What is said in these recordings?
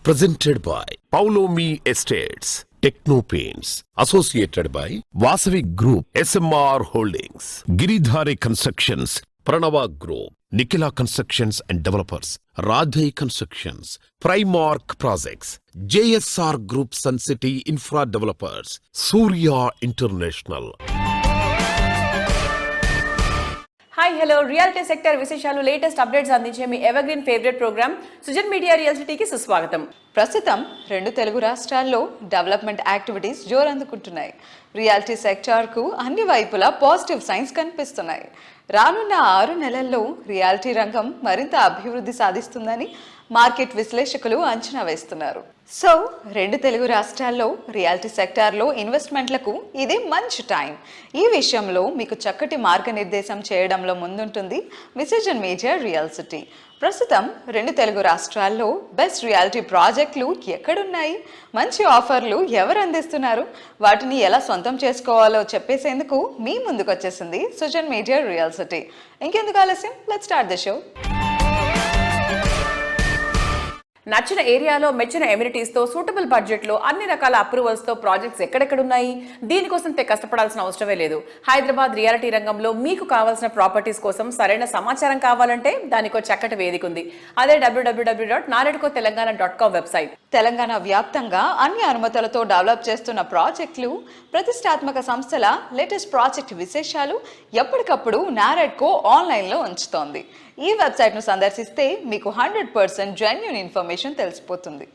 presented by Paulomi Estates, Techno Paints, associated by Vasavi Group, SMR Holdings, Giridhari Constructions, Pranava Group, Nikhila Constructions and Developers, Radhe Constructions, Primark Projects, JSR Group, Sun City Infra Developers, Surya International. Hi hello reality sector విశేషాలు latest updates అందించే మీ evergreen favourite programme Sujan media రియాలిటీకి సుస్వాగతం. ప్రస్తుతం 2 తెలుగు రాష్ట్రాల్లో development activities జోరందుకుంటున్నాయి. Reality సెక్టార్కు అన్ని వైపులా పాజిటివ్ సైన్స్ కనిపిస్తున్నాయి. రానున్న 6 నెలల్లో రియాలిటీ రంగం మరింత అభివృద్ధి సాధిస్తుందని మార్కెట్ విశ్లేషకులు అంచనా వేస్తున్నారు. సో 2 తెలుగు రాష్ట్రాల్లో రియాలిటీ సెక్టార్లో ఇన్వెస్ట్మెంట్లకు ఇది మంచి టైం. ఈ విషయంలో మీకు చక్కటి మార్గనిర్దేశం చేయడంలో ముందుంటుంది విజన్ మీడియా రియాలిటీ. ప్రస్తుతం 2 తెలుగు రాష్ట్రాల్లో బెస్ట్ రియాలిటీ ప్రాజెక్టులు ఎక్కడున్నాయి, మంచి ఆఫర్లు ఎవరు అందిస్తున్నారు, వాటిని ఎలా సొంతం చేసుకోవాలో చెప్పేసేందుకు మీ ముందుకు వచ్చేసింది సుజన్ మీడియా రియాలిటీ. ఇంకెందుకు ఆలస్యం, లెట్స్ స్టార్ట్ ద షో. నచ్చిన ఏరియాలో మెచ్చిన ఎమ్యూనిటీస్తో సూటబుల్ బడ్జెట్లో అన్ని రకాల అప్రూవల్స్తో ప్రాజెక్ట్స్ ఎక్కడెక్కడున్నాయి, దీనికోసం కష్టపడాల్సిన అవసరమే లేదు. హైదరాబాద్ రియాలిటీ రంగంలో మీకు కావాల్సిన ప్రాపర్టీస్ కోసం సరైన సమాచారం కావాలంటే దానికో చక్కటి వేదిక ఉంది. అదే www.naredcotelangaana.com వెబ్సైట్. తెలంగాణ వ్యాప్తంగా అన్ని అనుమతులతో డెవలప్ చేస్తున్న ప్రాజెక్టులు, ప్రతిష్టాత్మక సంస్థల లేటెస్ట్ ప్రాజెక్ట్ విశేషాలు ఎప్పటికప్పుడు నారెడ్కో ఆన్లైన్లో ఉంచుతోంది. ఈ వెబ్సైట్ను సందర్శిస్తే మీకు 100% జెన్యూన్ ఇన్ఫర్మేషన్ తెలిసిపోతుంది.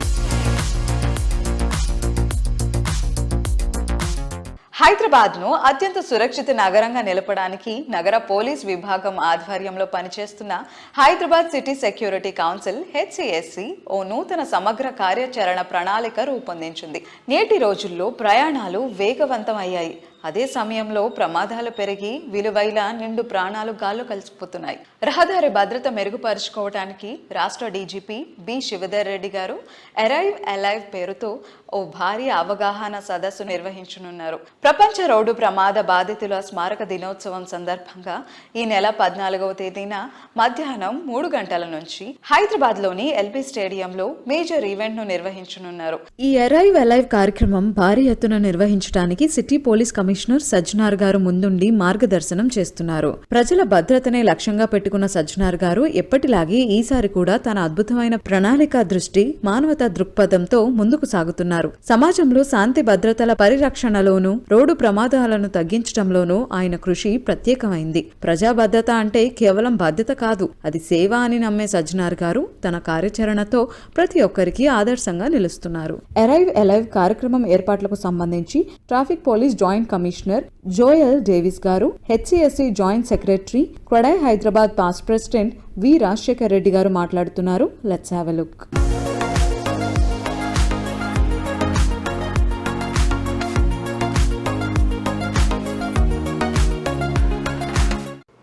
హైదరాబాద్ను అత్యంత సురక్షిత నగరంగా నిలపడానికి నగర పోలీస్ విభాగం ఆధ్వర్యంలో పనిచేస్తున్న Hyderabad city security council HCSC ఓ నూతన సమగ్ర కార్యాచరణ ప్రణాళిక రూపొందించింది. నేటి రోజుల్లో ప్రయాణాలు వేగవంతం అయ్యాయి. అదే సమయంలో ప్రమాదాలు పెరిగి విలువైన నిండు ప్రాణాలు గాల్లో కలిసిపోతున్నాయి. రహదారి భద్రత మెరుగుపరుచుకోవడానికి రాష్ట్ర డీజీపీ బి శివధర్ రెడ్డి గారు అరైవ్ అలైవ్ పేరుతో ఓ భారీ అవగాహన సదస్సు నిర్వహించనున్నారు. ప్రపంచ రోడ్డు ప్రమాద బాధితుల స్మారక దినోత్సవం సందర్భంగా ఈ నెల 14వ తేదీన మధ్యాహ్నం 3 గంటల నుంచి హైదరాబాద్లోని ఎల్బీ స్టేడియంలో మేజర్ ఈవెంట్ ను నిర్వహించనున్నారు. ఈ అరైవ్ అలైవ్ కార్యక్రమం భారీ ఎత్తున నిర్వహించడానికి సిటీ పోలీస్ కమిషనర్ సజ్జనార్ గారు ముందుండి మార్గదర్శనం చేస్తున్నారు. ప్రజల భద్రతనే లక్ష్యంగా పెట్టుకున్న సజ్జనార్ గారు ఎప్పటిలాగే ఈసారి కూడా తన అద్భుతమైన ప్రణాళిక దృష్టి, మానవతా దృక్పథంతో ముందుకు సాగుతున్నారు. సమాజంలో శాంతి భద్రతల పరిరక్షణలోనూ, రోడ్డు ప్రమాదాలను తగ్గించడంలోనూ ఆయన కృషి ప్రత్యేకమైంది. ప్రజా భద్రత అంటే కేవలం బాధ్యత కాదు, అది సేవ అని నమ్మే సజ్జనార్ గారు తన కార్యాచరణతో ప్రతి ఒక్కరికి ఆదర్శంగా నిలుస్తున్నారు. అరైవ్ అలైవ్ కార్యక్రమం ఏర్పాట్లకు సంబంధించి traffic police joint commissioner Joel Davis గారు, HCSC జాయింట్ సెక్రటరీ, క్వడై Hyderabad past president V Rajasekhar Reddy గారు మాట్లాడుతున్నారు. Let's have a look.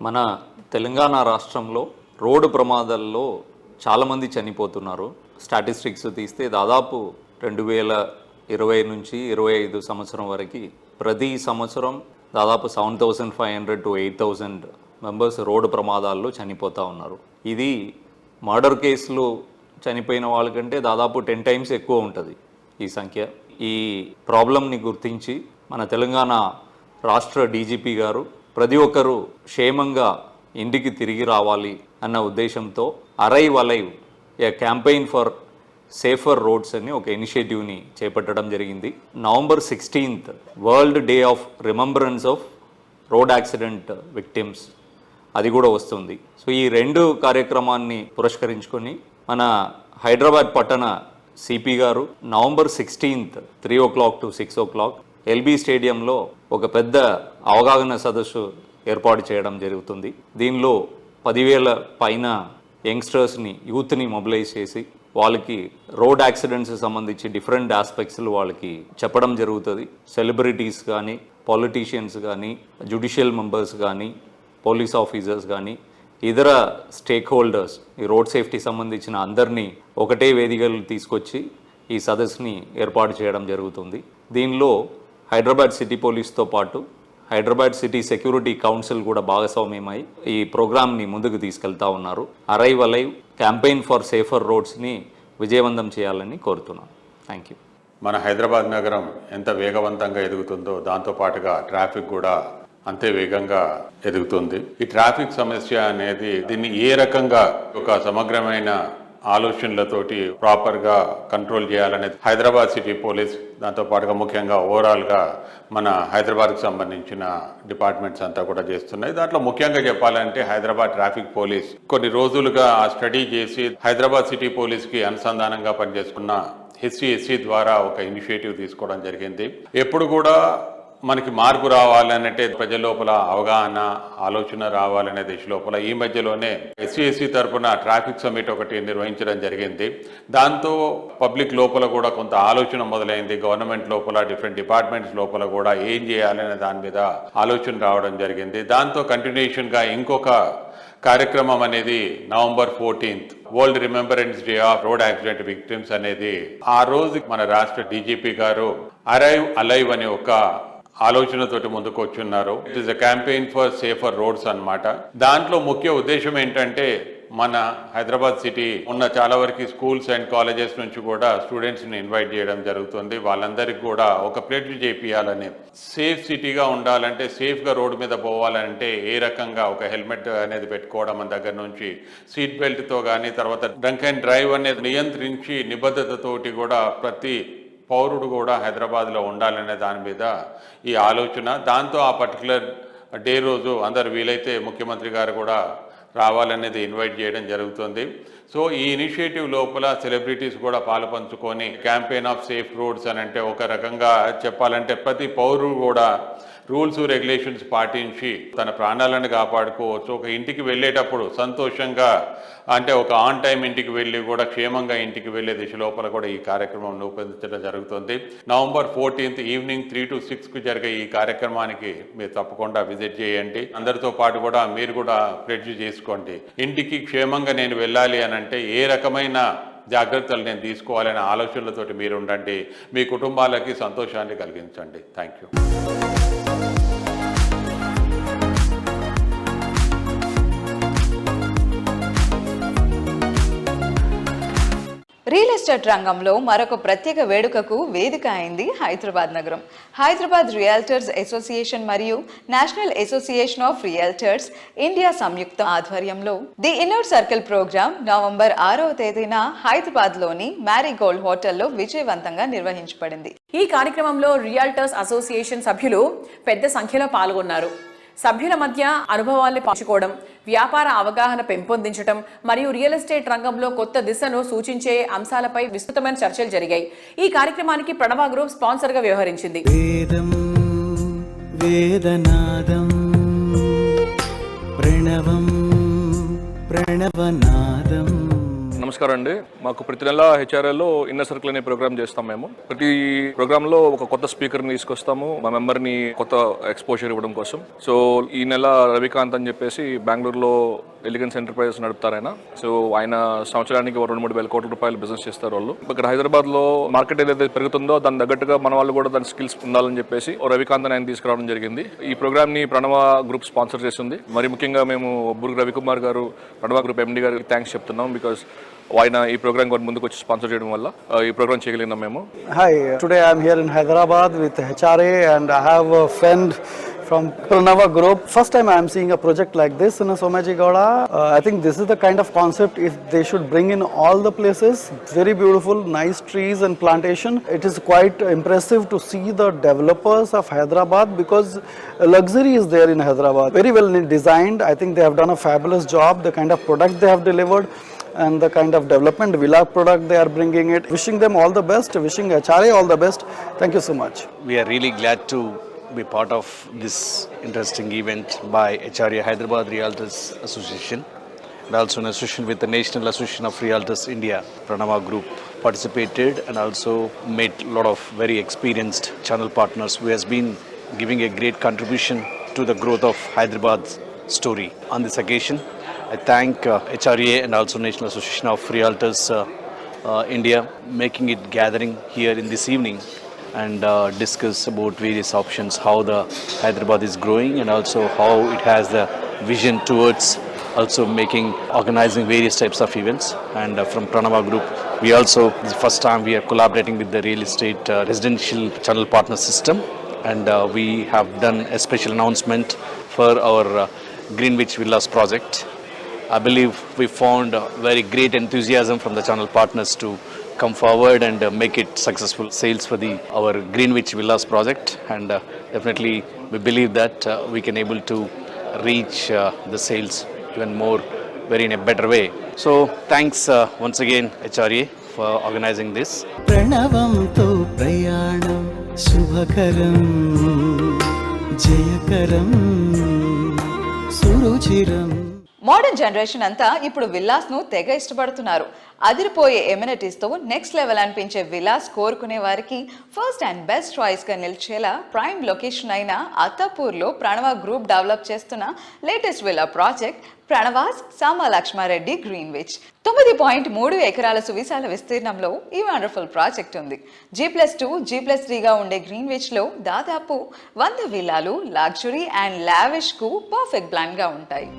మన తెలంగాణ రాష్ట్రంలో రోడ్డు ప్రమాదాల్లో చాలామంది చనిపోతున్నారు. స్టాటిస్టిక్స్ తీస్తే దాదాపు 2020 నుంచి 25 సంవత్సరం వరకు ప్రతి సంవత్సరం దాదాపు 7,500 to 8,000 మెంబర్స్ రోడ్డు ప్రమాదాల్లో చనిపోతూ ఉన్నారు. ఇది మర్డర్ కేసులు చనిపోయిన వాళ్ళకంటే దాదాపు 10 times ఎక్కువ ఉంటుంది ఈ సంఖ్య. ఈ ప్రాబ్లంని గుర్తించి మన తెలంగాణ రాష్ట్ర డీజీపీ గారు ప్రతి ఒక్కరూ క్షేమంగా ఇంటికి తిరిగి రావాలి అన్న ఉద్దేశంతో arrive alive A campaign for safer roads అని ఒక ఇనిషియేటివ్ని చేపట్టడం జరిగింది. November 16th world day of remembrance of road accident victims అది కూడా వస్తుంది. సో ఈ 2 కార్యక్రమాన్ని పురస్కరించుకొని మన హైదరాబాద్ పట్టణ సిపి గారు November 16th 3 o'clock to 6 o'clock LB స్టేడియంలో ఒక పెద్ద అవగాహన సదస్సు ఏర్పాటు చేయడం జరుగుతుంది. దీనిలో 10,000 పైన యంగ్స్టర్స్ని, యూత్ని మొబిలైజ్ చేసి వాళ్ళకి రోడ్ యాక్సిడెంట్స్ సంబంధించి డిఫరెంట్ ఆస్పెక్ట్స్లు వాళ్ళకి చెప్పడం జరుగుతుంది. సెలబ్రిటీస్ కానీ, పొలిటీషియన్స్ కానీ, జ్యుడిషియల్ మెంబర్స్ కానీ, పోలీస్ ఆఫీసర్స్ కానీ, ఇతర స్టేక్ హోల్డర్స్, ఈ రోడ్ సేఫ్టీ సంబంధించిన అందరినీ ఒకటే వేదికలు తీసుకొచ్చి ఈ సదస్సుని ఏర్పాటు చేయడం జరుగుతుంది. దీనిలో హైదరాబాద్ సిటీ పోలీస్తో పాటు హైదరాబాద్ సిటీ సెక్యూరిటీ కౌన్సిల్ కూడా భాగస్వామ్యమై ఈ ప్రోగ్రామ్ని ముందుకు తీసుకెళ్తా ఉన్నారు. Arrive alive campaign for safer రోడ్స్ని విజయవంతం చేయాలని కోరుతున్నాను. Thank you. మన హైదరాబాద్ నగరం ఎంత వేగవంతంగా ఎదుగుతుందో దాంతోపాటుగా ట్రాఫిక్ కూడా అంతే వేగంగా ఎదుగుతుంది. ఈ ట్రాఫిక్ సమస్య అనేది దీన్ని ఏ రకంగా ఒక సమగ్రమైన ఆలోచనలతోటి ప్రాపర్గా కంట్రోల్ చేయాలనేది హైదరాబాద్ సిటీ పోలీస్ దాంతోపాటుగా ముఖ్యంగా ఓవరాల్గా మన హైదరాబాద్కి సంబంధించిన డిపార్ట్మెంట్స్ అంతా కూడా చేస్తున్నాయి. దాంట్లో ముఖ్యంగా చెప్పాలంటే హైదరాబాద్ ట్రాఫిక్ పోలీస్ కొన్ని రోజులుగా ఆ స్టడీ చేసి హైదరాబాద్ సిటీ పోలీస్కి అనుసంధానంగా పనిచేసుకున్న HCSC ద్వారా ఒక ఇనిషియేటివ్ తీసుకోవడం జరిగింది. ఎప్పుడు కూడా మనకి మార్పు రావాలనంటే ప్రజల లోపల అవగాహన ఆలోచన రావాలనే దిశ లోపల ఈ మధ్యలోనే HCSC తరఫున ట్రాఫిక్ సమిట్ ఒకటి నిర్వహించడం జరిగింది. దాంతో పబ్లిక్ లోపల కూడా కొంత ఆలోచన మొదలైంది. గవర్నమెంట్ లోపల డిఫరెంట్ డిపార్ట్మెంట్స్ లోపల కూడా ఏం చేయాలనే దాని మీద ఆలోచన రావడం జరిగింది. దాంతో కంటిన్యూషన్గా ఇంకొక కార్యక్రమం అనేది November 14th world remembrance day of road accident victims అనేది ఆ రోజు మన రాష్ట్ర డీజీపీ గారు అరైవ్ అలైవ్ అనే ఒక ఆలోచనతోటి ముందుకు వచ్చున్నారు. It is a campaign for safer roads అన్నమాట. దాంట్లో ముఖ్య ఉద్దేశం ఏంటంటే మన హైదరాబాద్ సిటీ ఉన్న చాలా వరకు స్కూల్స్ అండ్ కాలేజెస్ నుంచి కూడా స్టూడెంట్స్ని ఇన్వైట్ చేయడం జరుగుతుంది. వాళ్ళందరికీ కూడా ఒక ప్లేట్లు చేపియాలని, సేఫ్ సిటీగా ఉండాలంటే సేఫ్గా రోడ్డు మీద పోవాలంటే ఏ రకంగా ఒక హెల్మెట్ అనేది పెట్టుకోవడం మన దగ్గర నుంచి సీట్ బెల్ట్తో కానీ తర్వాత డ్రంక్ అండ్ డ్రైవ్ అనేది నియంత్రించి నిబద్ధతతోటి కూడా ప్రతి పౌరుడు కూడా హైదరాబాద్లో ఉండాలనే దాని మీద ఈ ఆలోచన. దాంతో ఆ పర్టికులర్ డే రోజు అందరు వీలైతే ముఖ్యమంత్రి గారు కూడా రావాలనేది ఇన్వైట్ చేయడం జరుగుతుంది. సో ఈ ఇనిషియేటివ్ లోపల సెలబ్రిటీస్ కూడా పాలుపంచుకొని క్యాంపెయిన్ ఆఫ్ సేఫ్ రోడ్స్ అని అంటే ఒక రకంగా చెప్పాలంటే ప్రతి పౌరుడు కూడా రూల్స్ రెగ్యులేషన్స్ పాటించి తన ప్రాణాలను కాపాడుకోవచ్చు. ఒక ఇంటికి వెళ్ళేటప్పుడు సంతోషంగా అంటే ఒక ఆన్ టైం ఇంటికి వెళ్ళి కూడా క్షేమంగా ఇంటికి వెళ్ళే దిశ లోపల కూడా ఈ కార్యక్రమం రూపొందించడం జరుగుతుంది. నవంబర్ 14th ఈవినింగ్ 3 to 6 జరిగే ఈ కార్యక్రమానికి మీరు తప్పకుండా విజిట్ చేయండి. అందరితో పాటు కూడా మీరు కూడా ప్లెడ్జ్ చేసుకోండి. ఇంటికి క్షేమంగా నేను వెళ్ళాలి అని అంటే ఏ రకమైన జాగ్రత్తలు నేను తీసుకోవాలనే ఆలోచనలతోటి మీరు ఉండండి. మీ కుటుంబాలకి సంతోషాన్ని కలిగించండి. Thank you. రియల్ ఎస్టేట్ రంగంలో మరొక ప్రత్యేక వేడుకకు వేదిక అయింది హైదరాబాద్ నగరం. హైదరాబాద్ రియల్టర్స్ అసోసియేషన్ మరియు national association of realtors India సంయుక్త ఆధ్వర్యంలో the inner circle programme November 6వ తేదీన హైదరాబాద్లోని మ్యారీగోల్డ్ హోటల్లో విజయవంతంగా నిర్వహించబడింది. ఈ కార్యక్రమంలో రియల్టర్స్ అసోసియేషన్ సభ్యులు పెద్ద సంఖ్యలో పాల్గొన్నారు. సభ్యుల మధ్య అనుభవాల్ని పంచుకోవడం, వ్యాపార అవగాహన పెంపొందించడం మరియు రియల్ ఎస్టేట్ రంగంలో కొత్త దిశను సూచించే అంశాలపై విస్తృతమైన చర్చలు జరిగాయి. ఈ కార్యక్రమానికి ప్రణవ గ్రూప్ స్పాన్సర్ గా వ్యవహరించింది. వేదనాదం ప్రణవం ప్రణవనాదం. నమస్కారం అండి. మాకు ప్రతి నెల హెచ్ఆర్ఎల్లో ఇన్నర్ సర్కిల్ అనే ప్రోగ్రామ్ చేస్తాం. మేము ప్రతి ప్రోగ్రాంలో ఒక కొత్త స్పీకర్ని తీసుకొస్తాము, మా మెంబర్ని కొత్త ఎక్స్పోజర్ ఇవ్వడం కోసం. సో ఈ నెల రవికాంత్ అని చెప్పేసి బెంగళూరులో ఎలిగెన్స్ ఎంటర్ప్రైజెస్ నడుపుతారు ఆయన. సో ఆయన సంవత్సరానికి 2-3 వేల కోట్ల రూపాయలు బిజినెస్ చేస్తారు వాళ్ళు. ఇక్కడ హైదరాబాద్లో మార్కెట్ ఏదైతే పెరుగుతుందో దాని తగ్గట్టుగా మన వాళ్ళు కూడా దాని స్కిల్స్ ఉండాలని చెప్పేసి రవికాంత్ ఆయన తీసుకురావడం జరిగింది. ఈ ప్రోగ్రామ్ని ప్రణవ గ్రూప్ స్పాన్సర్ చేస్తుంది. మరి ముఖ్యంగా మేము బుర్గు రవికుమార్ గారు ప్రణవ గ్రూప్ ఎండి గారికి థ్యాంక్స్ చెప్తున్నాం. బికాస్ ఆయన ఈ ప్రోగ్రామ్ కూడా ముందుకు వచ్చి స్పాన్సర్ చేయడం వల్ల ఈ ప్రోగ్రామ్ చేయగలిగినాం మేము. Hi, today I am here in Hyderabad with HRA and I have a friend from Pranava Group. First time I am seeing a project like this in Somajigoda. I think this is the kind of concept if they should bring in all the places. Very beautiful, nice trees and plantation. It is quite impressive to see the developers of Hyderabad because luxury is there in Hyderabad. Very well designed. I think they have done a fabulous job. The kind of product they have delivered and the kind of development villa product they are bringing it. Wishing them all the best. Wishing HRA all the best. Thank you so much. We are really glad to be part of this interesting event by HRA Hyderabad Realtors Association and also in association with the National Association of Realtors India. Pranava Group participated and also made a lot of very experienced channel partners who has been giving a great contribution to the growth of Hyderabad's story. On this occasion, I thank HRA and also National Association of Realtors India making it gathering here in this evening and discuss about various options, how the Hyderabad is growing and also how it has the vision towards also organizing various types of events. And from Pranava Group, We also, this is the first time we are collaborating with the real estate residential channel partner system, and we have done a special announcement for our Greenwich Villas project. I believe we found very great enthusiasm from the channel partners to come forward and make it successful sales for our Greenwich Villas project, and definitely we believe that we can able to reach the sales even more very in a better way. So thanks once again HRA for organizing this. ప్రణవంతో ప్రయాణం శుభకరం జయకరం సురుచిరం. Modern generation అంతా ఇప్పుడు villas ను తెగ ఇష్టపడుతున్నారు. అదిరిపోయే amenities తో next level అనిపించే villas కోరుకునే వారికి ఫస్ట్ అండ్ బెస్ట్ చాయిస్ గా నిలిచేలా ప్రైమ్ లొకేషన్ అయిన అత్తాపూర్ లో ప్రణవ గ్రూప్ డెవలప్ చేస్తున్న లేటెస్ట్ విల్లా ప్రాజెక్ట్ ప్రణవాస్ సామలక్ష్మారెడ్డి గ్రీన్విచ్. 9.3 ఎకరాల సువిశాల విస్తీర్ణంలో ఈ వండర్ఫుల్ ప్రాజెక్ట్ ఉంది. G+2, G+3గా ఉండే గ్రీన్విచ్ లో దాదాపు 100 విల్లాలు లగ్జరీ అండ్ లావిష్ కు పర్ఫెక్ట్ బ్లెండ్ గా ఉంటాయి.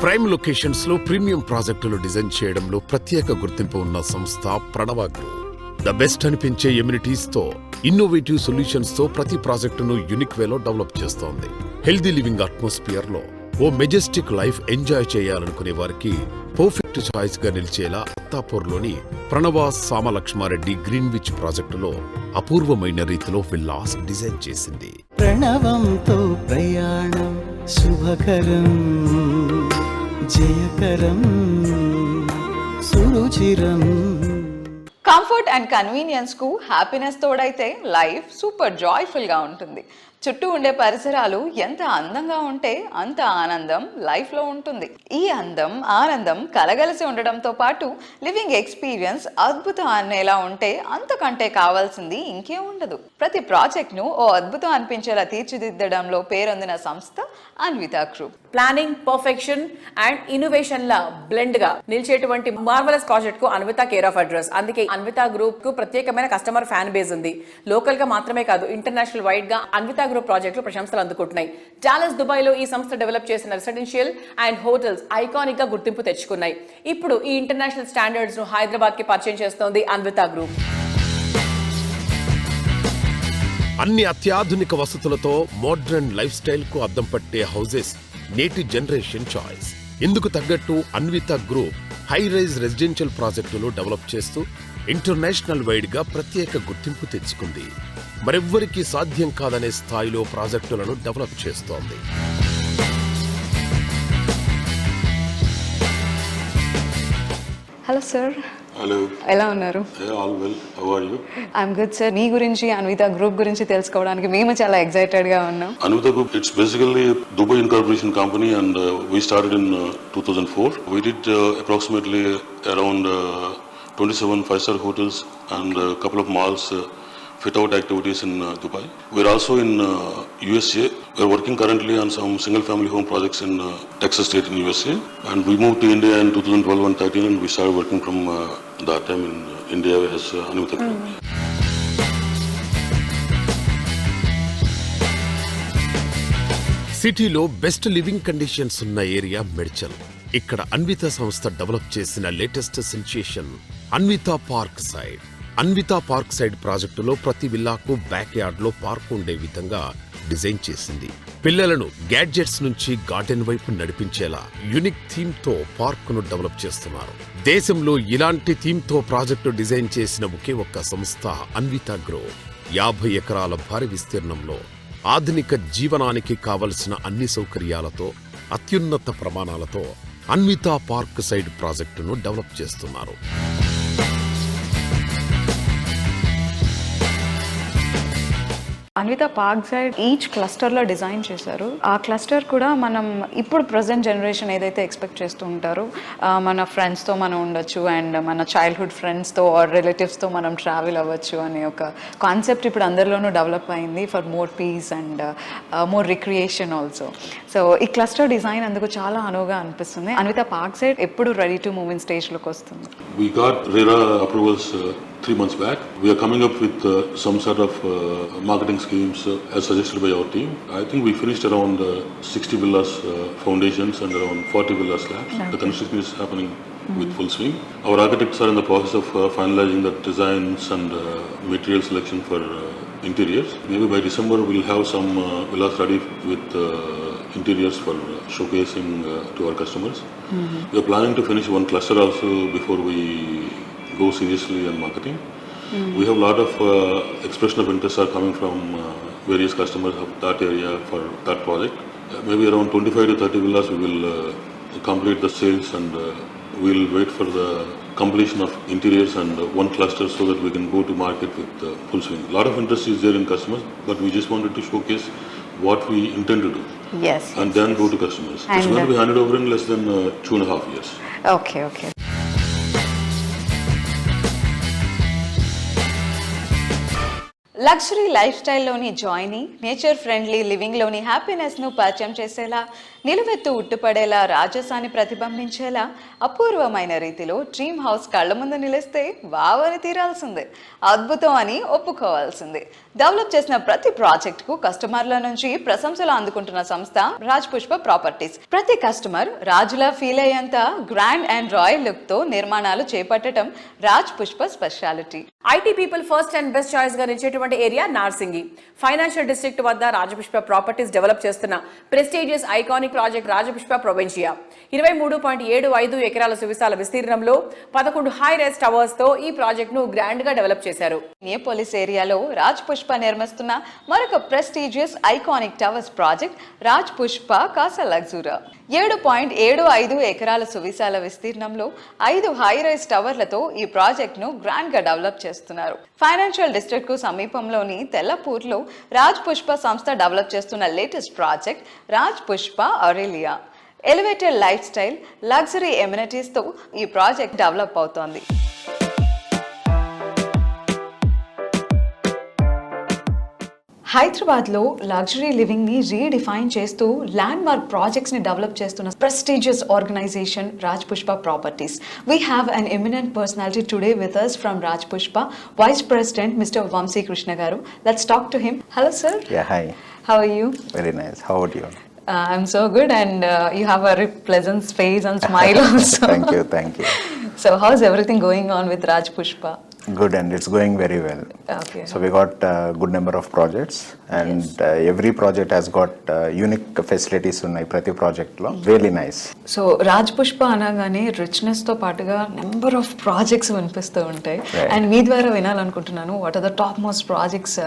ప్రైమ్ లొకేషన్స్ లో ప్రీమియం ప్రాజెక్టులు డిజైన్ చేయడంలో ప్రత్యేక గుర్తింపు ఉన్న సంస్థ ప్రణవ గ్రూప్. ద బెస్ట్ అనిపించే ఎమ్యూనిటీస్ తో ఇన్నోవేటివ్ సొల్యూషన్స్ తో ప్రతి ప్రాజెక్టును యూనిక్ వేలో డెవలప్ చేస్తోంది. హెల్దీ లివింగ్ అట్మాస్ఫియర్ లో ఓ మెజెస్టిక్ లైఫ్ ఎంజాయ్ చేయాలనుకునే వారికి పర్ఫెక్ట్ చాయిస్ గా నిలిచేలా అత్తాపూర్లోని ప్రణవ సామలక్ష్మారెడ్డి గ్రీన్విచ్ ప్రాజెక్టులో అపూర్వమైన రీతిలో విల్లాస్ డిజైన్ చేసింది. ప్రణవంతో ప్రయాణం శుభకరం జయకరం సురుచిరం. కంఫర్ట్ అండ్ కన్వీనియన్స్ కు హ్యాపీనెస్ తోడైతే లైఫ్ సూపర్ జాయ్ఫుల్ గా ఉంటుంది. చుట్టూ ఉండే పరిసరాలు ఎంత అందంగా ఉంటే అంత ఆనందం లైఫ్ లో ఉంటుంది. ఈ ఆనందం కలగలిసి ఉండడంతో పాటు లివింగ్ ఎక్స్పీరియన్స్ అద్భుతం అనేలా ఉంటే అంతకంటే కావాల్సింది ఇంకే ఉండదు. ప్రతి ప్రాజెక్ట్ ను ఓ అద్భుతం అనిపించేలా తీర్చిదిద్దడంలో పేరొందిన సంస్థ Anvita group. Planning, perfection and innovation ల బ్లెండ్ గా నిలిచేటువంటి మార్వెలస్ ప్రాజెక్ట్ కు అన్విత కేర్ ఆఫ్ అడ్రస్. అందుకే అన్విత గ్రూప్ కు ప్రత్యేకమైన కస్టమర్ ఫ్యాన్ బేస్ ఉంది. లోకల్ గా మాత్రమే కాదు, ఇంటర్నేషనల్ వైడ్ గా అన్విత గ్రూప్ ప్రాజెక్టులు ప్రశంసలు అందుకుంటున్నాయి. డాలస్, దుబాయ్ లో ఈ సంస్థ డెవలప్ చేసిన రెసిడెన్షియల్ అండ్ హోటల్స్ ఐకానిక్ గా గుర్తింపు తెచ్చుకున్నాయి. ఇప్పుడు ఈ ఇంటర్నేషనల్ స్టాండర్డ్స్ ను హైదరాబాద్ కి పరిచయం చేస్తోంది అన్విత గ్రూప్. అన్ని అత్యాధునిక వసతులతో మోడ్రన్ లైఫ్ స్టైల్ కు అద్దం పట్టే హౌసెస్ నేటి జనరేషన్ చాయిస్. ఇందుకు తగ్గట్టు Anvita group high rise residential ప్రాజెక్టులు డెవలప్ చేస్తూ ఇంటర్నేషనల్ వైడ్ గా ప్రత్యేక గుర్తింపు తెచ్చుకుంది. మరెవ్వరికీ సాధ్యం కాదనే స్థాయిలో ప్రాజెక్టులను డెవలప్ చేస్తోంది. Hello sir. హలో, ఎలా ఉన్నారు? All well, how are you? I'm good sir. మీ గురించి, అన్విత గ్రూప్ గురించి తెలుసుకోవడానికి మేము చాలా ఎక్సైటెడ్ గా ఉన్నాం. Anvita Group, it's basically a Dubai incorporation company, and we started in 2004. We did approximately around 27 5-star hotels and a couple of malls fit-out activities in Dubai. We're also in USA. We're working currently on some single-family home projects in Texas State in USA. And we moved to India in 2012 and 13, and we started working from that time in India as Anvita Group. సిటీలో best living conditions ఉన్న area Medchal. ఇక్కడ అన్విత సంస్థ develop చేసిన latest sensation Anvita park side. Anvita park side ప్రాజెక్టులో ప్రతి విల్లాకు backyard లో park ఉండే విధంగా డిజైన్ చేసింది. పిల్లలను గ్యాడ్జెట్స్ నుంచి గార్డెన్ వైపు నడిపించేలా యూనిక్ థీమ్ తో పార్క్ ను డెవలప్ చేస్తున్నారు. దేశంలో ఇలాంటి థీమ్ తో ప్రాజెక్టు డిజైన్ చేసిన ఒకే ఒక్క సంస్థ అన్విత గ్రూప్. 50 ఎకరాల భారీ విస్తీర్ణంలో ఆధునిక జీవనానికి కావలసిన అన్ని సౌకర్యాలతో అత్యున్నత ప్రమాణాలతో అన్విత పార్క్ సైడ్ ప్రాజెక్టును డెవలప్ చేస్తున్నారు. అన్విత పార్క్ సైడ్ ఈచ్ క్లస్టర్లో డిజైన్ చేశారు. ఆ క్లస్టర్ కూడా మనం ఇప్పుడు ప్రజెంట్ జనరేషన్ ఏదైతే ఎక్స్పెక్ట్ చేస్తూ ఉంటారో, మన ఫ్రెండ్స్తో మనం ఉండొచ్చు అండ్ మన చైల్డ్హుడ్ ఫ్రెండ్స్తో ఆర్ రిలేటివ్స్తో మనం ట్రావెల్ అవ్వచ్చు అనే ఒక కాన్సెప్ట్ ఇప్పుడు అందరిలోనూ డెవలప్ అయింది for more peace and more recreation also. So ఈ క్లస్టర్ డిజైన్ అందుకు చాలా అనువుగా అనిపిస్తుంది. అన్విత పార్క్ సైడ్ ఎప్పుడు రెడీ టు మూవ్ ఇన్ స్టేజ్లోకి వస్తుంది. We got RERA approvals 3 months back. We are coming up with some sort of marketing schemes as suggested by our team. I think we finished around 60 villas foundations and around 40 villas slabs. The construction is happening with full swing. Our architects are in the process of finalizing the designs and material selection for interiors. Maybe by December we'll have some villas ready with interiors for showcasing to our customers. We are planning to finish one cluster also before we go seriously on marketing. We have a lot of expression of interest are coming from various customers of that area for that project. Maybe around 25 to 30 villas we will complete the sales, and we'll wait for the completion of interiors and one cluster so that we can go to market with full swing. A lot of interest is there in customers, but we just wanted to showcase what we intend to do. Yes. And then go to customers. It's And, going to be handed over in less than 2.5 years. Okay. Luxury life స్టైల్లోని జాయ్ని, nature friendly లివింగ్లోని హ్యాపీనెస్ను పరిచయం చేసేలా, నిలువెత్తు ఉట్టుపడేలా, రాజసాన్ని ప్రతిబింబించేలా అపూర్వమైన రీతిలో డ్రీమ్ హౌస్ కళ్ళ ముందు నిలిస్తే వావని తీరాల్సిందే, అద్భుతం అని ఒప్పుకోవాల్సిందే. డెవలప్ చేసిన ప్రతి ప్రాజెక్టుకు కస్టమర్ల నుంచి ప్రశంసలు అందుకుంటున్న సంస్థ రాజ్ పుష్ప ప్రాపర్టీస్. ప్రతి కస్టమర్ రాజులా ఫీల్ అయ్యేంత గ్రాండ్ అండ్ రాయల్ లుక్తో నిర్మాణాలు చేపట్టడం Raj Pushpa speciality. IT people first and best choice గా నిలిచేటువంటి ఏరియా నార్సింగి. ఫైనాన్షియల్ డిస్ట్రిక్ట్ వద్ద రాజపుష్ప ప్రాపర్టీస్ డెవలప్ చేస్తున్న ప్రెస్టీజియస్ ఐకానిక్ ప్రాజెక్ట్ రాజపుష్ప ప్రొవిన్షియా. 23.75 ఎకరాల సువిశాల విస్తీర్ణంలో 11 హై రైజ్ టవర్స్ తో ఈ ప్రాజెక్ట్ ను గ్రాండ్ గా డెవలప్ చేశారు. నియోపోలిస్ ఏరియాలో రాజ్ పుష్ప నిర్మిస్తున్న మరొక prestigious iconic towers project Raj Pushpa Casa Luxura. 7.75 ఎకరాల సువిశాల విస్తీర్ణంలో 5 హై రైజ్ టవర్లతో ఈ ప్రాజెక్ట్ ను గ్రాండ్ గా డెవలప్ చేస్తున్నారు. ఫైనాన్షియల్ డిస్ట్రిక్ట్ కు సమీపంలోని తెల్లపూర్లో రాజ్ పుష్ప సంస్థ డెవలప్ చేస్తున్న latest project Raj Pushpa Aurelia. Elevated lifestyle, luxury amenities తో ఈ ప్రాజెక్ట్ డెవలప్ అవుతోంది. హైదరాబాద్లో లగ్జరీ లివింగ్ని రీడిఫైన్ చేస్తూ ల్యాండ్ మార్క్ ప్రాజెక్ట్స్ని డెవలప్ చేస్తున్న prestigious organisation Raj Pushpa properties. We have an eminent personality today with us from Raj Pushpa, Vice President Mr. Vamsi Krishna Garu. Let's talk to him. Hello sir. Yeah, hi. How are you? Very nice. How about you? I'm so good, and you have a very pleasant face and smile also. Thank you. So how's everything going on with Raj Pushpa? Good, and it's going very well. Okay. So we got a good number of projects, and every project has got unique facilities unnai prati project lo. Really nice. So Raj Pushpa అనగానే richness తో పాటుగా number of projects వినిపిస్తూ ఉంటాయి. And మీ ద్వారా వినాలనుకుంటున్నాను, what are the top most projects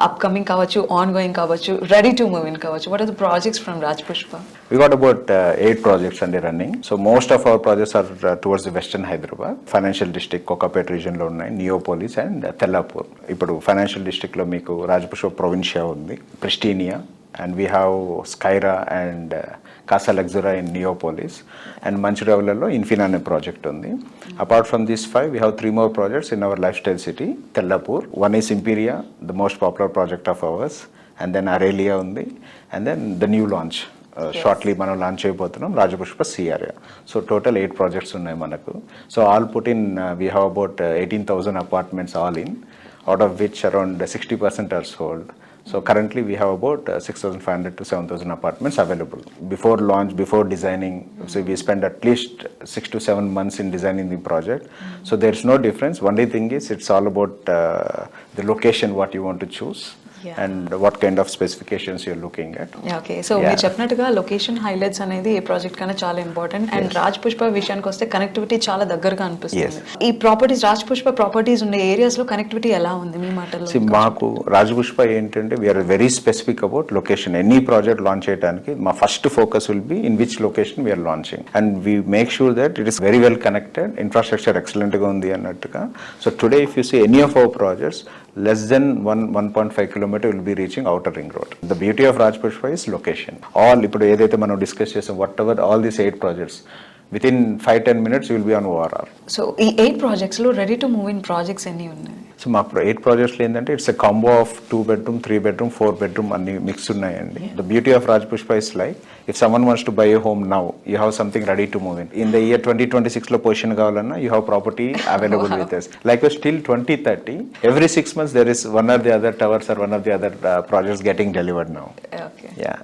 upcoming కావచ్చు, ongoing కావచ్చు, రెడీ టు మూవ్ ఇన్ కావచ్చు. What are the projects from Raj Pushpa? We got about 8 projects under running. So most of our projects are towards the western Hyderabad, financial district, Kokapet region lo unnai, Neopolis and Tellapur. Ippudu financial district lo meeku Raj Pushpa Provincia undi, Prestinia, and we have Skyra and Casa Luxura in Neopolis, and Manchiravallalo Infinane project undi. Apart from these 5, we have 3 more projects in our lifestyle city, Tellapur. One is Imperia, the most popular project of ours, and then Aurelia undi, and then the new launch. Shortly మనం launch అయిపోతున్నాం Rajapushpa C area. So total 8 projects ఉన్నాయి మనకు. So all put in we have about 18,000 apartments all in, out of which around 60% are sold. So currently we have about 6,500 to 7,000 apartments available. Before launch, before designing, so we spend at least 6 to 7 months in designing the project. So there's no difference. Only thing is it's all about the location what you want to choose. And what kind of specifications you're looking at. Okay, so మీరు చెప్పినట్టుగా location highlights అనేది ఏ project కన్నా చాలా important. And Raj Pushpa విషయానికి వస్తే connectivity చాలా దగ్గరగా అనిపిస్తుంది. ఈ ప్రాపర్టీస్ రాజ్ పుష్ప ప్రాపర్టీస్ ఉండే ఏరియాస్ లో కనెక్టివిటీ ఎలా ఉంది మీ మాటల్లో? మాకు రాజ్ పుష్ప ఏంటంటే we are very specific about location. Any project launch చేయడానికి మా first focus will be in which location we are launching, and we make sure that it is very well connected, infrastructure excellent గా ఉంది అన్నట్టుగా. So today if you see any of our projects, less than 1.5 kilometer will be reaching outer ring road. The beauty of Raj Pushpa is location. All ఇప్పుడు ఏదైతే మనం discuss చేసాం, what ever all these 8 projects, within 5-10 minutes you will be on ORR. So ఈ 8 projects లో ready to move in projects ఎన్ని ఉన్నాయి? So మాకు 8 ప్రాజెక్ట్స్లో ఏంటంటే it's a combo of 2 bedroom, 3 bedroom, 4 bedroom అన్ని మిక్స్ ఉన్నాయండి. The beauty of Raj Pushpa is like if someone wants to buy a home now, you have something ready to move in the year 2026 లో position కావాలన్నా you have property available with us. Like still 2030, every 6 months there is one or the other towers or one of the other projects getting delivered now. Okay. Yeah.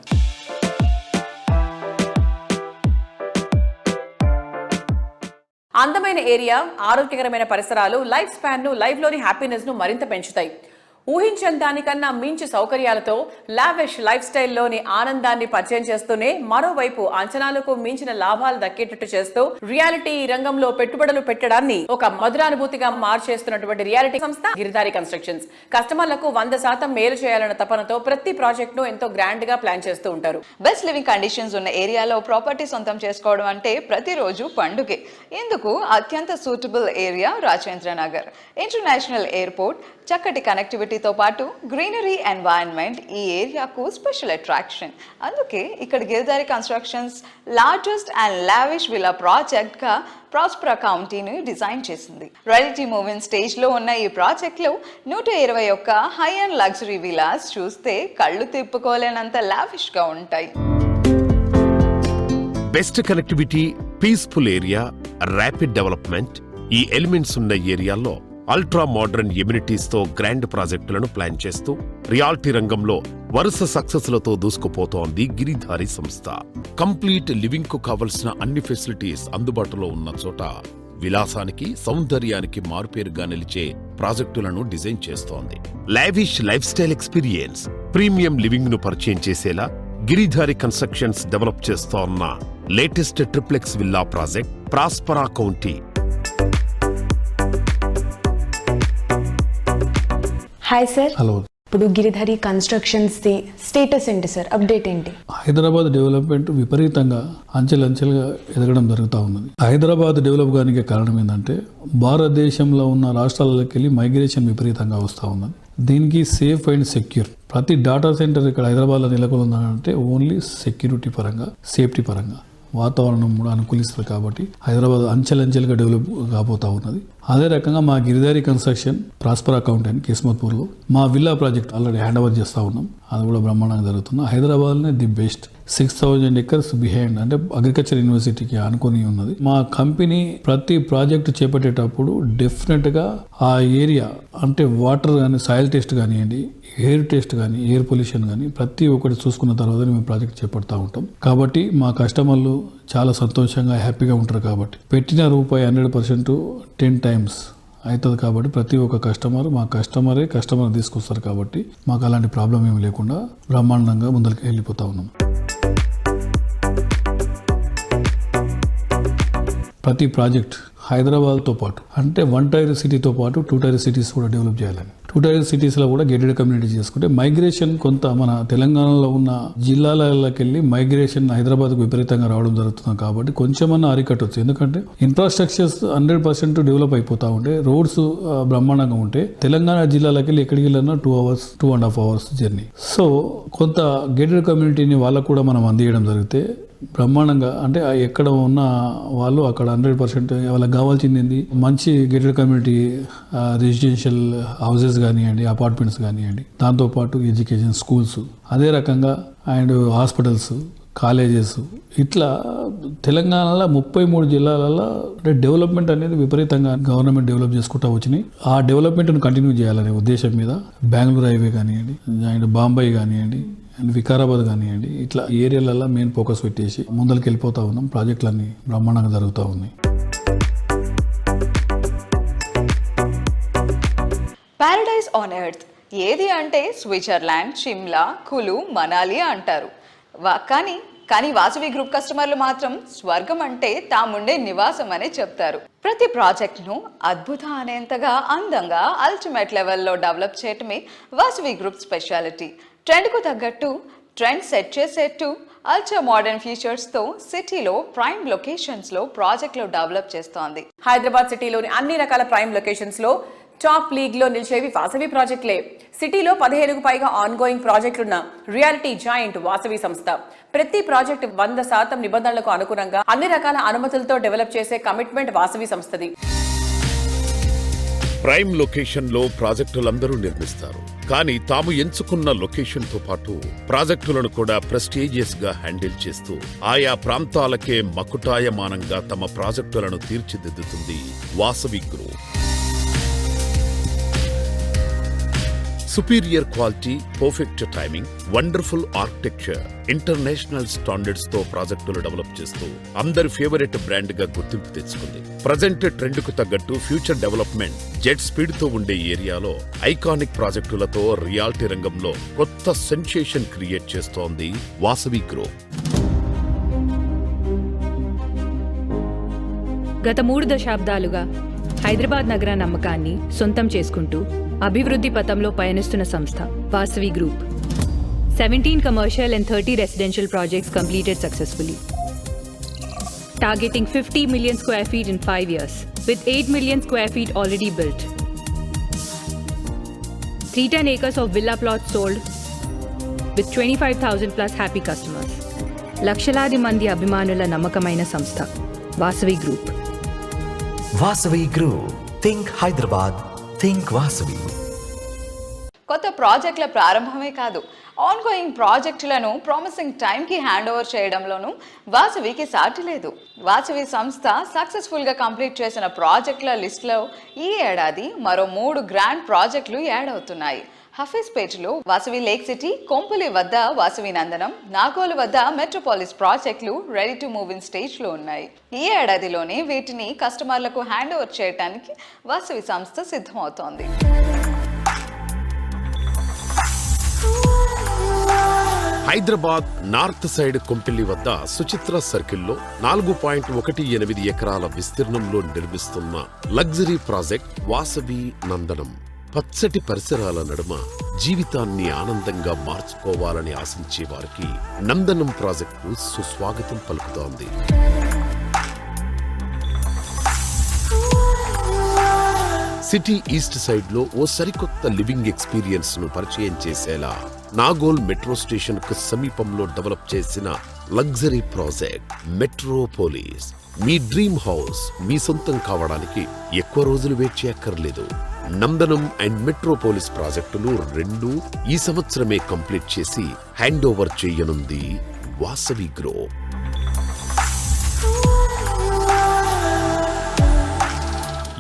అందమైన area, ఆరోగ్యకరమైన పరిసరాలు life span ను, life లోని happiness ను మరింత పెంచుతాయి. ఊహించని దానికన్నా మించి సౌకర్యాలతో లావిష్ లైఫ్ స్టైల్లోని ఆనందాన్ని పరిచయం చేస్తూనే మరోవైపు అంచనాలకు మించిన లాభాలు దక్కేటట్టు చేస్తూ రియాలిటీ రంగంలో పెట్టుబడులు పెట్టడాన్ని ఒక మధురానుభూతిగా మార్చేస్తున్నటువంటి రియాలిటీ సంస్థ గిరిధారి కన్స్ట్రక్షన్స్. కస్టమర్లకు 100% మేలు చేయాలన్న తపనతో ప్రతి ప్రాజెక్ట్ ను ఎంతో గ్రాండ్ గా ప్లాన్ చేస్తూ ఉంటారు. బెస్ట్ లివింగ్ కండిషన్స్ ఉన్న ఏరియాలో ప్రాపర్టీ సొంతం చేసుకోవడం అంటే ప్రతిరోజు పండుగే. ఇందుకు అత్యంత suitable area Rajendra Nagar. International airport, చక్కటి కనెక్టివిటీతో పాటు గ్రీనరీ ఎన్వైరన్మెంట్ ఈ ఏరియాకు స్పెషల్ అట్రాక్షన్. అందుకే ఇక్కడ Giridhari constructions largest and lavish villa project గా ప్రాస్పరా కౌంటీని డిజైన్ చేసింది. Ready to move in stage లో ఉన్న ఈ ప్రాజెక్ట్ లో 121 హై అండ్ లగ్జరీ విలాస్ చూస్తే కళ్ళు తిప్పుకోలేనంత లావిష్ గా ఉంటాయి. Best connectivity, peaceful area, rapid development ఈ ఎలిమెంట్స్ ఉన్న ఏరియాల్లో అల్ట్రా మోడర్న్ ఎమ్యూనిటీస్ తో గ్రాండ్ ప్రాజెక్టులను ప్లాన్ చేస్తూ రియాలిటీ రంగంలో వరుస సక్సెస్లతో దూసుకుపోతోంది గిరిధారి సంస్థ. కంప్లీట్ లివింగ్ కు కావలసిన అన్ని ఫెసిలిటీస్ అందుబాటులో ఉన్న చోట విలాసానికి, సౌందర్యానికి మారుపేరుగా నిలిచే ప్రాజెక్టులను డిజైన్ చేస్తోంది. Lavish life style experience, premium living ను పరిచయం చేసేలా గిరిధారి కన్స్ట్రక్షన్స్ డెవలప్ చేస్తోన్న latest triplex villa project ప్రాస్పరా county. Hi sir. Hello. ఇప్పుడు గిరిధారి కన్స్ట్రక్షన్స్ ది స్టేటస్ ఏంటి సార్, అప్డేట్ ఏంటి? హైదరాబాద్ డెవలప్మెంట్ విపరీతంగా అంచెలంచెలుగా ఎదగడం జరుగుతూ ఉన్నది. హైదరాబాద్ డెవలప్ కానికి కారణం ఏంటంటే భారతదేశంలో ఉన్న రాష్ట్రాలకి వెళ్ళి మైగ్రేషన్ విపరీతంగా వస్తూ ఉన్నది. దీనికి సేఫ్ అండ్ సెక్యూర్ ప్రతి డాటా సెంటర్ ఇక్కడ హైదరాబాద్లో నెలకొందంటే ఓన్లీ సెక్యూరిటీ పరంగా, సేఫ్టీ పరంగా, వాతావరణం కూడా అనుకూలిస్తుంది. కాబట్టి హైదరాబాద్ అంచెలంచెలుగా డెవలప్ కాబోతా ఉన్నది. అదే రకంగా మా గిరిధారి కన్స్ట్రక్షన్ ప్రాస్పరా కౌంటీ అని కిస్మత్పూర్లో మా villa project already hand over చేస్తూ ఉన్నాం. అది కూడా బ్రహ్మాండంగా జరుగుతుంది. హైదరాబాద్లోనే ది బెస్ట్ 6,000 acres బిహైండ్ అంటే అగ్రికల్చర్ యూనివర్సిటీకి అనుకుని ఉన్నది. మా కంపెనీ ప్రతి ప్రాజెక్టు చేపట్టేటప్పుడు డెఫినెట్గా ఆ ఏరియా అంటే వాటర్ కానీ, సాయిల్ టెస్ట్ కానివ్వండి, ఎయిర్ టెస్ట్ కానీ, ఎయిర్ పొల్యూషన్ కానీ ప్రతి ఒక్కటి చూసుకున్న తర్వాత మేము ప్రాజెక్ట్ చేపడతా ఉంటాం. కాబట్టి మా కస్టమర్లు చాలా సంతోషంగా, హ్యాపీగా ఉంటారు. కాబట్టి పెట్టిన రూపాయి 100% 10 times అవుతుంది. కాబట్టి ప్రతి ఒక్క కస్టమర్ మా కస్టమర్ తీసుకొస్తారు. కాబట్టి మాకు అలాంటి ప్రాబ్లం ఏమి లేకుండా బ్రహ్మాండంగా ముందరికి వెళ్ళిపోతా ఉన్నాం. ప్రతి ప్రాజెక్ట్ హైదరాబాద్తో పాటు అంటే 1 tier సిటీతో పాటు 2 tier cities కూడా డెవలప్ చేయాలని, 2 tier citiesలో కూడా గేటెడ్ కమ్యూనిటీ చేసుకుంటే మైగ్రేషన్ కొంత మన తెలంగాణలో ఉన్న జిల్లాలకి వెళ్ళి మైగ్రేషన్ హైదరాబాద్కు విపరీతంగా రావడం జరుగుతుంది. కాబట్టి కొంచెమన్నా అరికట్టవచ్చు. ఎందుకంటే ఇన్ఫ్రాస్ట్రక్చర్స్ 100% డెవలప్ అయిపోతూ ఉంటే, రోడ్స్ బ్రహ్మాండంగా ఉంటే తెలంగాణ జిల్లాలకి వెళ్ళి ఎక్కడికి వెళ్ళినా 2 hours 2.5 hours జర్నీ. సో కొంత గేటెడ్ కమ్యూనిటీని వాళ్ళకు కూడా మనం అందియడం జరిగితే బ్రహ్మాండంగా అంటే ఎక్కడ ఉన్న వాళ్ళు అక్కడ 100% వాళ్ళకి కావాల్సింది మంచి గేటెడ్ కమ్యూనిటీ రెసిడెన్షియల్ హౌసెస్ కానివ్వండి, అపార్ట్మెంట్స్ కానివ్వండి, దాంతోపాటు ఎడ్యుకేషన్, స్కూల్స్, అదే రకంగా అండ్ హాస్పిటల్స్, కాలేజెస్, ఇట్లా తెలంగాణలో 33 జిల్లాలలో అంటే డెవలప్మెంట్ అనేది విపరీతంగా గవర్నమెంట్ డెవలప్ చేసుకుంటూ వచ్చినాయి. ఆ డెవలప్మెంట్ను కంటిన్యూ చేయాలనే ఉద్దేశం మీద బెంగళూరు హైవే కానివ్వండి, అండ్ బాంబే కానివ్వండి, అండ్ వికారాబాద్ కానివ్వండి, ఇట్లా ఏరియాలలో మెయిన్ ఫోకస్ పెట్టేసి ముందరికి వెళ్ళిపోతూ ఉన్నాం. ప్రాజెక్టులన్నీ బ్రహ్మాండంగా జరుగుతూ ఉన్నాయి. పారడైజ్ ఆన్ ఎర్త్ ఏది అంటే స్విట్జర్లాండ్, షిమ్లా, కులు, మనాలి అంటారు. కానీ వాసవి గ్రూప్ కస్టమర్లు మాత్రం స్వర్గం అంటే తాముండే నివాసం అనే చెప్తారు. ప్రతి ప్రాజెక్ట్ను అద్భుత అనేంతగా అందంగా అల్టిమేట్ లెవెల్లో డెవలప్ చేయటమే వాసవి గ్రూప్ స్పెషాలిటీ. ట్రెండ్కు తగ్గట్టు ట్రెండ్ సెట్ చేసేట్టు అల్ట్రా మోడర్న్ ఫీచర్స్తో సిటీలో ప్రైమ్ లొకేషన్స్లో ప్రాజెక్టులు డెవలప్ చేస్తోంది. హైదరాబాద్ సిటీలోని అన్ని రకాల ప్రైమ్ లొకేషన్స్లో టాప్ లీగ్ లో నిలిచేవి వాసవి ప్రాజెక్టులే. సిటీలో 15కు పైగా ఆన్గోయింగ్ ప్రాజెక్టులున్న రియాలిటీ జాయింట్ వాసవి సంస్థ. ప్రతి ప్రాజెక్టు 100% నిబంధనలకు అనుగుణంగా అన్ని రకాల అనుమతులతో డెవలప్ చేసే కమిట్మెంట్ వాసవి సంస్థది. ప్రైమ్ లొకేషన్ లో ప్రాజెక్టులందరూ నిర్మిస్తారు. కానీ తాము ఎంచుకున్న లొకేషన్ తో పాటు ప్రాజెక్టులను కూడా ప్రెస్టీజియస్ గా హ్యాండిల్ చేస్తూ ఆయా ప్రాంతాలకే మకుటాయమానంగా తమ ప్రాజెక్టులను తీర్చిదిద్దుతుంది Vasavi group. Superior quality, perfect timing, wonderful architecture, international standards తో ప్రాజెక్టులు డెవలప్ చేస్తూ అందరి ఫేవరెట్ బ్రాండ్ గా గుర్తింపు తెచ్చుకుంది. ప్రజెంట్ ట్రెండ్ కు తగ్గట్టు ఫ్యూచర్ డెవలప్మెంట్ జెట్ స్పీడ్ తో ఉండే ఏరియాలో ఐకానిక్ ప్రాజెక్టులతో రియాలిటీ రంగంలో కొత్త సెన్సేషన్ క్రియేట్ చేస్తోంది వాసవి గ్రూప్. గత 3 దశాబ్దాలుగా హైదరాబాద్ నగర నమ్మకాన్ని సొంతం చేసుకుంటూ అభివృద్ధి పథంలో పయనిస్తున్న సంస్థ Vasavi group. 17 commercial and 30 residential projects completed successfully, targeting 50 million square feet in 5 years, with 8 million square feet already built. 310 acres of villa plots sold, with 25,000 plus happy customers. లక్షలాది మంది అభిమానుల నమ్మకమైన సంస్థ Vasavi group. Vasavi group, think Hyderabad, think Vasavi. కొత్త ప్రాజెక్టుల ప్రారంభమే కాదు, ongoing ప్రాజెక్టులను promising టైంకి హ్యాండ్ ఓవర్ చేయడంలోనూ వాసవికి సాటి లేదు. వాసవి సంస్థ సక్సెస్ఫుల్గా కంప్లీట్ చేసిన ప్రాజెక్టుల లిస్టులో ఈ ఏడాది మరో 3 గ్రాండ్ ప్రాజెక్టులు యాడ్ అవుతున్నాయి. హఫీజ్పేటలో వాసవి లేక్ సిటీ, కొంపులి వద్ద వాసవి నందనం, నాగోలు వద్ద మెట్రోపాలిస్ ప్రాజెక్టులు రెడీ టు మూవ్ ఇన్ స్టేజ్లో ఉన్నాయి. ఈ ఏడాదిలోనే వీటిని కస్టమర్లకు హ్యాండ్ ఓవర్ చేయడానికి వాసవి సంస్థ సిద్ధమవుతోంది. హైదరాబాద్ నార్త్ సైడ్ కొంపెల్లి వద్ద సుచిత్ర సర్కిల్లో 4.18 ఎకరాల విస్తీర్ణంలో నిర్మిస్తున్న లగ్జరీ ప్రాజెక్ట్ వాసవి నందనం. పచ్చటి పరిసరాల నడుమ జీవితాన్ని ఆనందంగా మార్చుకోవాలని ఆశించే వారికి నందనం ప్రాజెక్టు సుస్వాగతం పలుకుతోంది. సిటీ ఈస్ట్ సైడ్ లో ఓ సరికొత్త లివింగ్ ఎక్స్పీరియన్స్ ను పరిచయం చేసేలా నాగోల్ మెట్రో స్టేషన్ కు సమీపంలో డెవలప్ చేసిన లగ్జరీ ప్రాజెక్ట్ మెట్రోపోలిస్. మీ డ్రీమ్ హౌస్ మీ సొంతం కావడానికి ఎక్కువ రోజులు వెయిట్ చేయక్కర్లేదు. నందనం అండ్ మెట్రోపోలిస్ ప్రాజెక్టులు 2 ఈ సంవత్సరమే కంప్లీట్ చేసి హ్యాండ్ ఓవర్ చేయనుంది వాసవి గ్రూప్.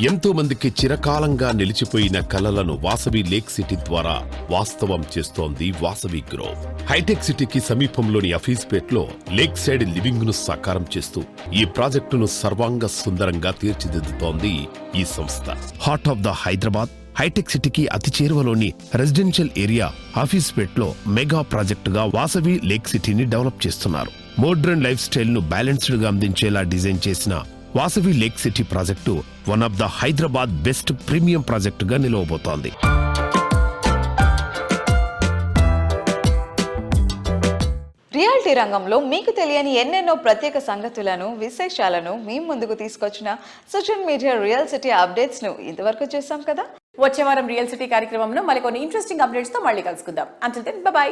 ఎంతో మందికి చిరకాలంగా నిలిచిపోయిన కలలను వాసవి లేక్ సిటీ ద్వారా వాస్తవం చేస్తోంది వాసవి గ్రూప్. హైటెక్ సిటీకి సమీపంలోని హఫీజ్పేట్లో లేక్ సైడ్ లివింగ్ ను సాకారం చేస్తూ ఈ ప్రాజెక్టును సర్వాంగ సుందరంగా తీర్చిదిద్దుతోంది ఈ సంస్థ. Heart of the Hyderabad hitech సిటీకి అతి చేరువలోని రెసిడెన్షియల్ ఏరియా హఫీజ్పేట్లో మెగా ప్రాజెక్టుగా వాసవి లేక్ సిటీని డెవలప్ చేస్తున్నారు. మోడ్రన్ లైఫ్ స్టైల్ ను బ్యాలెన్స్డ్ గా అందించేలా డిజైన్ చేసిన Vasavi lake city project one of the Hyderabad best premium ప్రాజెక్టుగా నిలవబోతోంది. రియాలిటీ రంగంలో మీకు తెలియని ఎన్నెన్నో ప్రత్యేక సంగతులను, విశేషాలను మీ ముందుకు తీసుకొచ్చిన social media real city updates ను ఇంతవరకు చూసాం కదా. వచ్చే వారం రియల్ సిటీ కార్యక్రమంలో మరికొన్ని ఇంట్రెస్టింగ్ అప్డేట్స్ తో మళ్ళీ కలుసుకుందాం. Until then bye by.